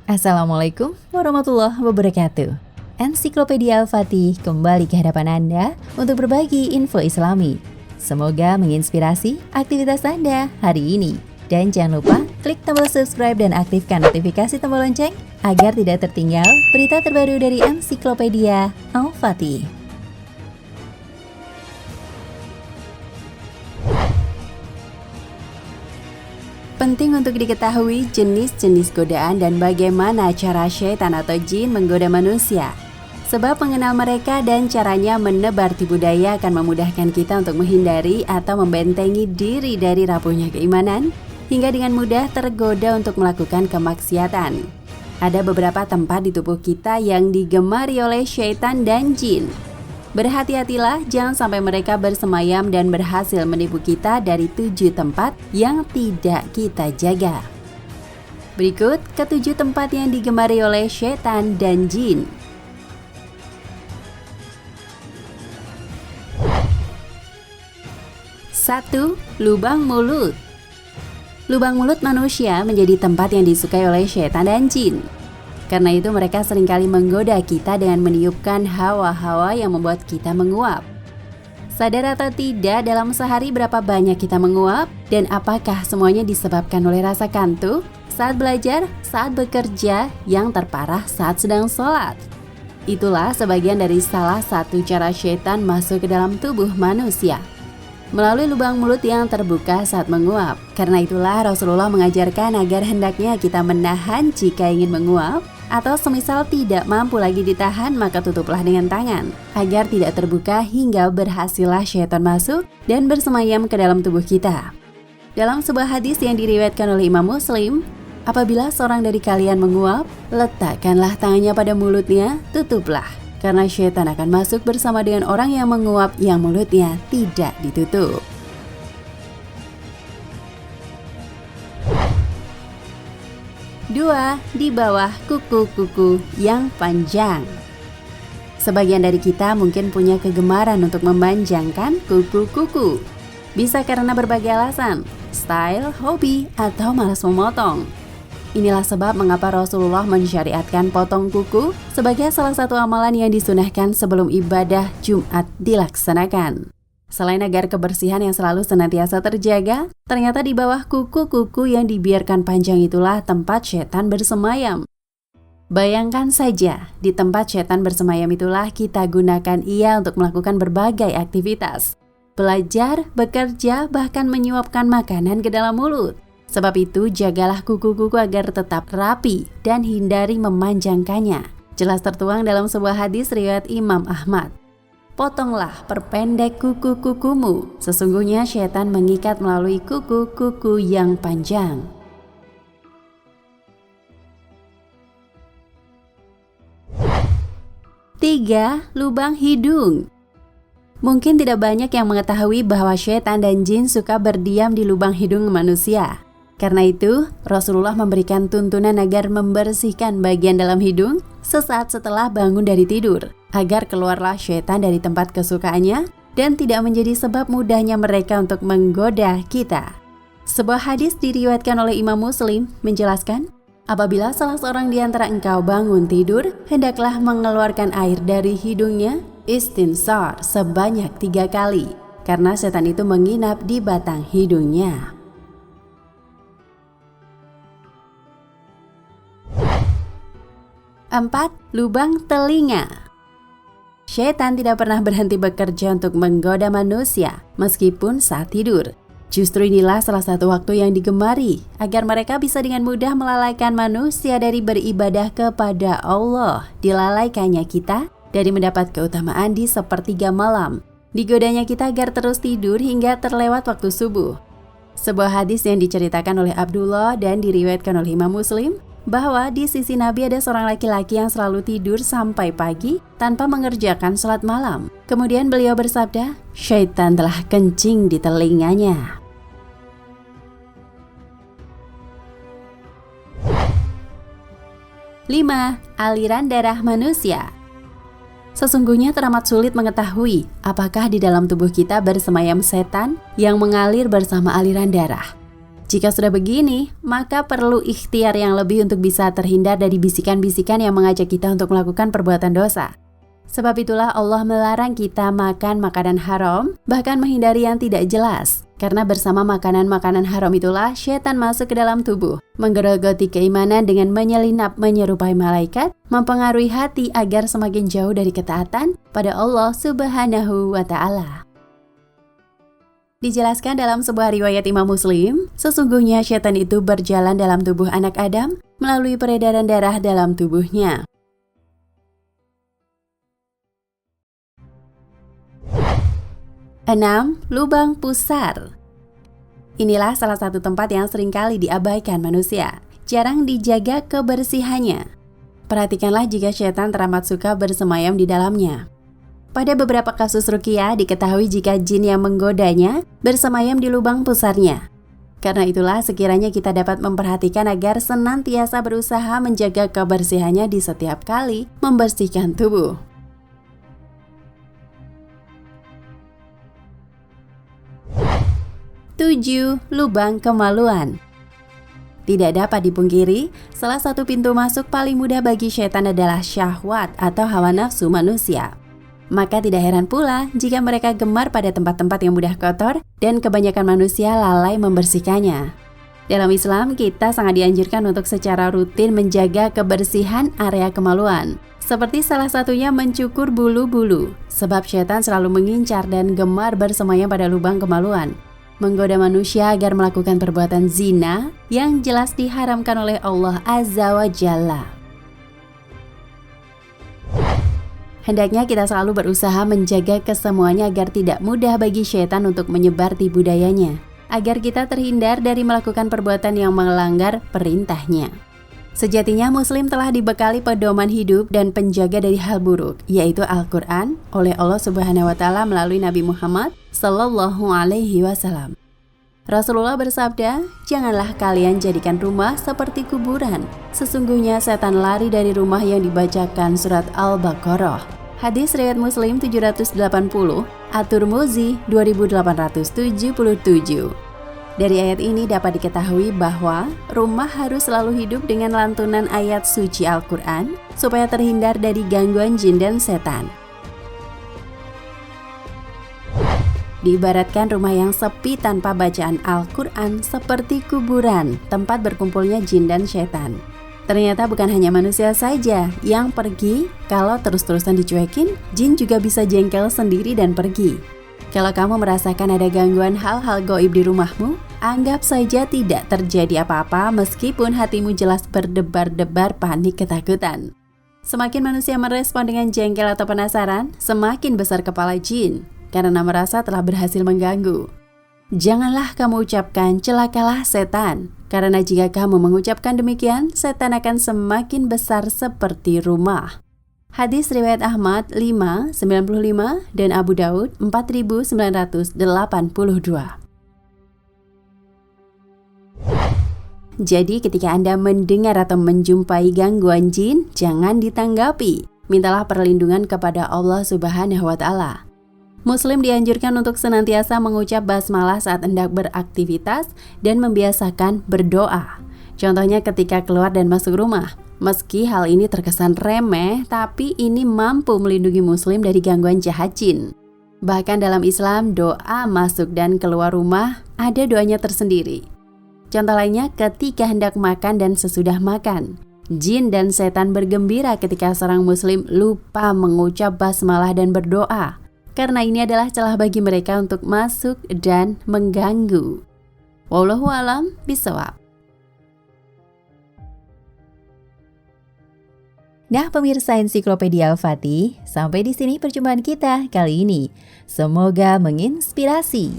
Assalamualaikum warahmatullahi wabarakatuh. Ensiklopedia Al-Fatih kembali ke hadapan Anda untuk berbagi info Islami. Semoga menginspirasi aktivitas Anda hari ini. Dan jangan lupa klik tombol subscribe dan aktifkan notifikasi tombol lonceng agar tidak tertinggal berita terbaru dari Ensiklopedia Al-Fatih. Penting untuk diketahui jenis-jenis godaan dan bagaimana cara syaitan atau jin menggoda manusia. Sebab mengenal mereka dan caranya menebar tipu daya akan memudahkan kita untuk menghindari atau membentengi diri dari rapuhnya keimanan, hingga dengan mudah tergoda untuk melakukan kemaksiatan. Ada beberapa tempat di tubuh kita yang digemari oleh syaitan dan jin. Berhati-hatilah jangan sampai mereka bersemayam dan berhasil menipu kita dari 7 tempat yang tidak kita jaga. Berikut ke-7 tempat yang digemari oleh syaitan dan jin. 1. Lubang mulut. Lubang mulut manusia menjadi tempat yang disukai oleh syaitan dan jin. Karena itu mereka seringkali menggoda kita dengan meniupkan hawa-hawa yang membuat kita menguap. Sadar atau tidak, dalam sehari berapa banyak kita menguap? Dan apakah semuanya disebabkan oleh rasa kantuk, saat belajar, saat bekerja, yang terparah saat sedang sholat? Itulah sebagian dari salah satu cara syaitan masuk ke dalam tubuh manusia, melalui lubang mulut yang terbuka saat menguap. Karena itulah Rasulullah mengajarkan agar hendaknya kita menahan jika ingin menguap, atau semisal tidak mampu lagi ditahan maka tutuplah dengan tangan, agar tidak terbuka hingga berhasillah syaitan masuk dan bersemayam ke dalam tubuh kita. Dalam sebuah hadis yang diriwayatkan oleh Imam Muslim, apabila seorang dari kalian menguap, letakkanlah tangannya pada mulutnya, tutuplah. Karena syaitan akan masuk bersama dengan orang yang menguap yang mulutnya tidak ditutup. 2. Di bawah kuku-kuku yang panjang. Sebagian dari kita mungkin punya kegemaran untuk memanjangkan kuku-kuku. Bisa karena berbagai alasan, style, hobi, atau malas memotong. Inilah sebab mengapa Rasulullah mensyariatkan potong kuku sebagai salah satu amalan yang disunahkan sebelum ibadah Jumat dilaksanakan. Selain agar kebersihan yang selalu senantiasa terjaga, ternyata di bawah kuku-kuku yang dibiarkan panjang itulah tempat syaitan bersemayam. Bayangkan saja, di tempat syaitan bersemayam itulah kita gunakan ia untuk melakukan berbagai aktivitas. Belajar, bekerja, bahkan menyuapkan makanan ke dalam mulut. Sebab itu, jagalah kuku-kuku agar tetap rapi dan hindari memanjangkannya. Jelas tertuang dalam sebuah hadis riwayat Imam Ahmad. Potonglah, perpendek kuku-kukumu. Sesungguhnya syaitan mengikat melalui kuku-kuku yang panjang. 3. Lubang hidung. Mungkin tidak banyak yang mengetahui bahwa syaitan dan jin suka berdiam di lubang hidung manusia. Karena itu, Rasulullah memberikan tuntunan agar membersihkan bagian dalam hidung sesaat setelah bangun dari tidur, agar keluarlah syaitan dari tempat kesukaannya dan tidak menjadi sebab mudahnya mereka untuk menggoda kita. Sebuah hadis diriwayatkan oleh Imam Muslim menjelaskan, apabila salah seorang di antara engkau bangun tidur, hendaklah mengeluarkan air dari hidungnya, istinsar, sebanyak 3 kali, karena setan itu menginap di batang hidungnya. 4. Lubang telinga. Syaitan tidak pernah berhenti bekerja untuk menggoda manusia, meskipun saat tidur. Justru inilah salah satu waktu yang digemari, agar mereka bisa dengan mudah melalaikan manusia dari beribadah kepada Allah. Dilalaikannya kita dari mendapat keutamaan di sepertiga malam. Digodanya kita agar terus tidur hingga terlewat waktu subuh. Sebuah hadis yang diceritakan oleh Abdullah dan diriwayatkan oleh Imam Muslim, bahwa di sisi Nabi ada seorang laki-laki yang selalu tidur sampai pagi tanpa mengerjakan sholat malam. Kemudian beliau bersabda, syaitan telah kencing di telinganya. 5. Aliran darah manusia. Sesungguhnya teramat sulit mengetahui apakah di dalam tubuh kita bersemayam setan yang mengalir bersama aliran darah. Jika sudah begini, maka perlu ikhtiar yang lebih untuk bisa terhindar dari bisikan-bisikan yang mengajak kita untuk melakukan perbuatan dosa. Sebab itulah Allah melarang kita makan makanan haram, bahkan menghindari yang tidak jelas. Karena bersama makanan-makanan haram itulah syaitan masuk ke dalam tubuh, menggerogoti keimanan dengan menyelinap menyerupai malaikat, mempengaruhi hati agar semakin jauh dari ketaatan pada Allah Subhanahu wa Ta'ala. Dijelaskan dalam sebuah riwayat Imam Muslim, sesungguhnya syaitan itu berjalan dalam tubuh anak Adam melalui peredaran darah dalam tubuhnya. Enam, lubang pusar. Inilah salah satu tempat yang seringkali diabaikan manusia, jarang dijaga kebersihannya. Perhatikanlah jika syaitan teramat suka bersemayam di dalamnya. Pada beberapa kasus ruqyah diketahui jika jin yang menggodanya bersemayam di lubang pusarnya. Karena itulah sekiranya kita dapat memperhatikan agar senantiasa berusaha menjaga kebersihannya di setiap kali membersihkan tubuh. 7. Lubang kemaluan. Tidak dapat dipungkiri, salah satu pintu masuk paling mudah bagi syaitan adalah syahwat atau hawa nafsu manusia. Maka tidak heran pula jika mereka gemar pada tempat-tempat yang mudah kotor dan kebanyakan manusia lalai membersihkannya. Dalam Islam, kita sangat dianjurkan untuk secara rutin menjaga kebersihan area kemaluan. Seperti salah satunya mencukur bulu-bulu, sebab syaitan selalu mengincar dan gemar bersemayam pada lubang kemaluan, menggoda manusia agar melakukan perbuatan zina yang jelas diharamkan oleh Allah Azza wa Jalla. Hendaknya kita selalu berusaha menjaga kesemuanya agar tidak mudah bagi syaitan untuk menyebar tipu dayanya, agar kita terhindar dari melakukan perbuatan yang melanggar perintahnya. Sejatinya Muslim telah dibekali pedoman hidup dan penjaga dari hal buruk, yaitu Al-Quran oleh Allah Subhanahu wa Ta'ala melalui Nabi Muhammad Sallallahu Alaihi Wasallam. Rasulullah bersabda, "Janganlah kalian jadikan rumah seperti kuburan. Sesungguhnya setan lari dari rumah yang dibacakan surat Al-Baqarah." Hadis riwayat Muslim 780, At-Tirmidzi 2877. Dari ayat ini dapat diketahui bahwa rumah harus selalu hidup dengan lantunan ayat suci Al-Quran supaya terhindar dari gangguan jin dan setan. Diibaratkan rumah yang sepi tanpa bacaan Al-Quran seperti kuburan, tempat berkumpulnya jin dan setan. Ternyata bukan hanya manusia saja yang pergi, kalau terus-terusan dicuekin, jin juga bisa jengkel sendiri dan pergi. Kalau kamu merasakan ada gangguan hal-hal gaib di rumahmu, anggap saja tidak terjadi apa-apa meskipun hatimu jelas berdebar-debar panik ketakutan. Semakin manusia merespon dengan jengkel atau penasaran, semakin besar kepala jin, karena merasa telah berhasil mengganggu. Janganlah kamu ucapkan celakalah setan, karena jika kamu mengucapkan demikian, setan akan semakin besar seperti rumah. Hadis riwayat Ahmad 595 dan Abu Daud 4982. Jadi ketika Anda mendengar atau menjumpai gangguan jin, jangan ditanggapi. Mintalah perlindungan kepada Allah Subhanahu wa Ta'ala. Muslim dianjurkan untuk senantiasa mengucap basmalah saat hendak beraktivitas dan membiasakan berdoa. Contohnya ketika keluar dan masuk rumah. Meski hal ini terkesan remeh, tapi ini mampu melindungi Muslim dari gangguan jahat jin. Bahkan dalam Islam, doa masuk dan keluar rumah ada doanya tersendiri. Contoh lainnya ketika hendak makan dan sesudah makan. Jin dan setan bergembira ketika seorang Muslim lupa mengucap basmalah dan berdoa, karena ini adalah celah bagi mereka untuk masuk dan mengganggu. Wallahu a'lam bishawab. Nah pemirsa Ensiklopedia Al-Fatih, sampai di sini perjumpaan kita kali ini. Semoga menginspirasi.